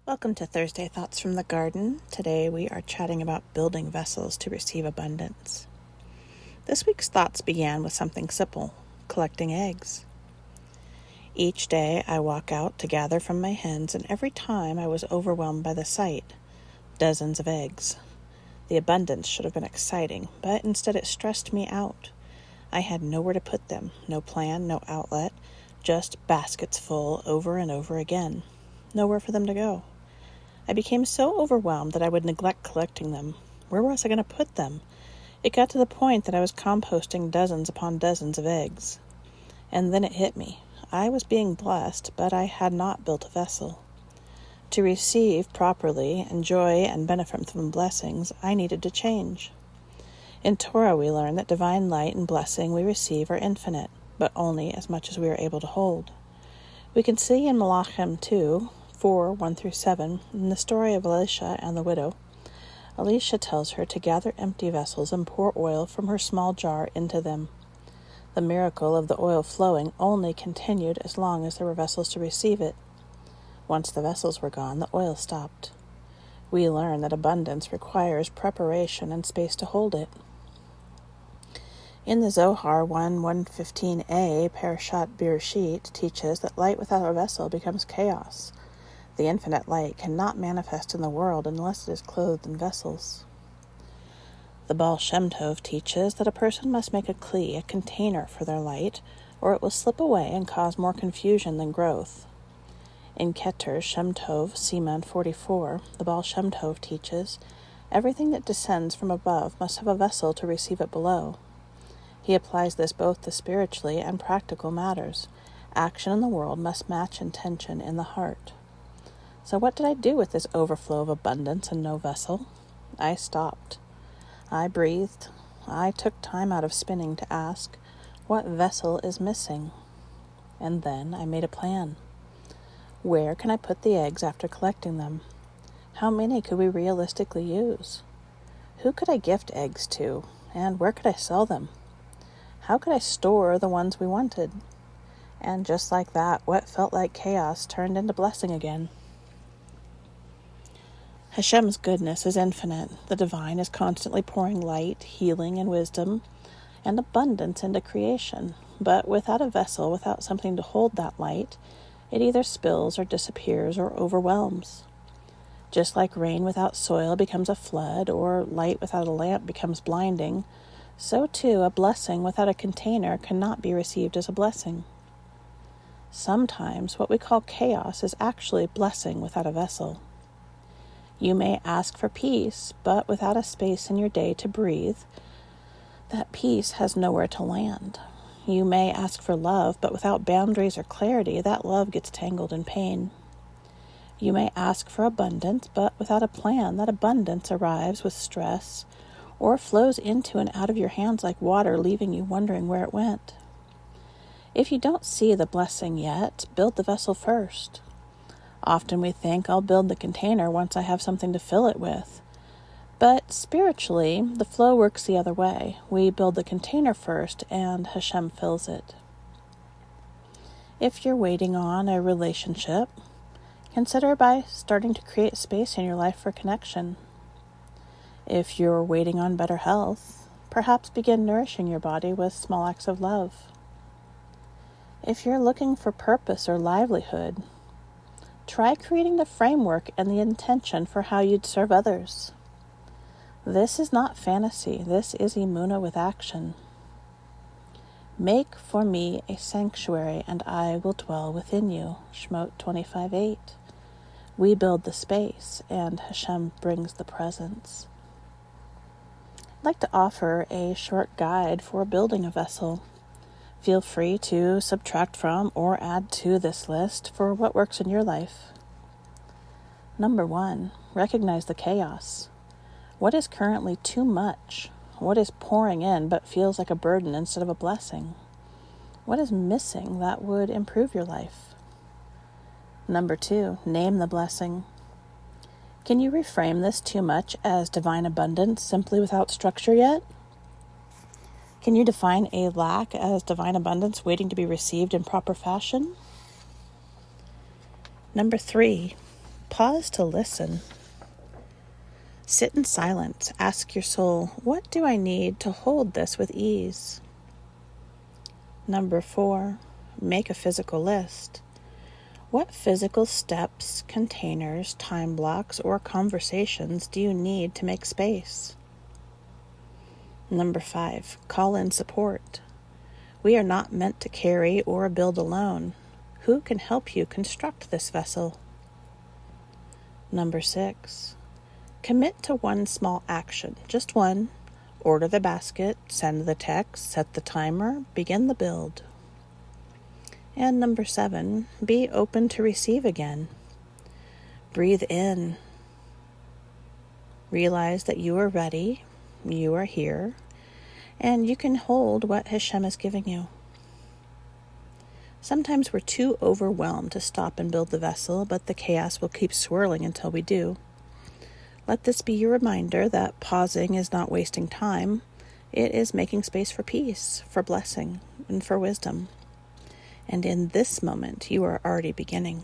Welcome to Thursday Thoughts from the Garden. Today we are chatting about building vessels to receive abundance. This week's thoughts began with something simple, collecting eggs. Each day I walk out to gather from my hens, and every time I was overwhelmed by the sight. Dozens of eggs. The abundance should have been exciting, but instead it stressed me out. I had nowhere to put them, no plan, no outlet, just baskets full over and over again. Nowhere for them to go. I became so overwhelmed that I would neglect collecting them. Where was I going to put them? It got to the point that I was composting dozens upon dozens of eggs. And then it hit me. I was being blessed, but I had not built a vessel. To receive properly, enjoy, and benefit from blessings, I needed to change. In Torah we learn that divine light and blessing we receive are infinite, but only as much as we are able to hold. We can see in Malachim 2, 4, 1-7, in the story of Elisha and the widow. Elisha tells her to gather empty vessels and pour oil from her small jar into them. The miracle of the oil flowing only continued as long as there were vessels to receive it. Once the vessels were gone, the oil stopped. We learn that abundance requires preparation and space to hold it. In the Zohar 1:115a, Parashat Bereshit teaches that light without a vessel becomes chaos. The infinite light cannot manifest in the world unless it is clothed in vessels. The Baal Shem Tov teaches that a person must make a kli, a container for their light, or it will slip away and cause more confusion than growth. In Keter Shem Tov, Siman 44, the Baal Shem Tov teaches, everything that descends from above must have a vessel to receive it below. He applies this both to spiritually and practical matters. Action in the world must match intention in the heart. So what did I do with this overflow of abundance and no vessel? I stopped. I breathed. I took time out of spinning to ask, what vessel is missing? And then I made a plan. Where can I put the eggs after collecting them? How many could we realistically use? Who could I gift eggs to? And where could I sell them? How could I store the ones we wanted? And just like that, what felt like chaos turned into blessing again. Hashem's goodness is infinite. The divine is constantly pouring light, healing, and wisdom, and abundance into creation. But without a vessel, without something to hold that light, it either spills or disappears or overwhelms. Just like rain without soil becomes a flood, or light without a lamp becomes blinding, so too a blessing without a container cannot be received as a blessing. Sometimes what we call chaos is actually blessing without a vessel. You may ask for peace, but without a space in your day to breathe, that peace has nowhere to land. You may ask for love, but without boundaries or clarity, that love gets tangled in pain. You may ask for abundance, but without a plan, that abundance arrives with stress or flows into and out of your hands like water, leaving you wondering where it went. If you don't see the blessing yet, build the vessel first. Often we think, I'll build the container once I have something to fill it with. But spiritually, the flow works the other way. We build the container first, and Hashem fills it. If you're waiting on a relationship, consider by starting to create space in your life for connection. If you're waiting on better health, perhaps begin nourishing your body with small acts of love. If you're looking for purpose or livelihood, try creating the framework and the intention for how you'd serve others. This is not fantasy. This is emunah with action. Make for me a sanctuary, and I will dwell within you. Shemot 25:8. We build the space, and Hashem brings the presence. I'd like to offer a short guide for building a vessel. Feel free to subtract from or add to this list for what works in your life. Number 1, recognize the chaos. What is currently too much? What is pouring in but feels like a burden instead of a blessing? What is missing that would improve your life? Number 2, name the blessing. Can you reframe this too much as divine abundance simply without structure yet? Can you define a lack as divine abundance waiting to be received in proper fashion? Number 3, Pause to listen. Sit in silence. Ask your soul, what do I need to hold this with ease? Number 4, make a physical list. What physical steps, containers, time blocks, or conversations do you need to make space? Number 5, call in support. We are not meant to carry or build alone. Who can help you construct this vessel? Number 6, commit to one small action, just one. Order the basket, send the text, set the timer, begin the build. And number 7, be open to receive again. Breathe in. Realize that you are ready, you are here, and you can hold what Hashem is giving you. Sometimes we're too overwhelmed to stop and build the vessel, but the chaos will keep swirling until we do. Let this be your reminder that pausing is not wasting time. It is making space for peace, for blessing, and for wisdom. And in this moment, you are already beginning.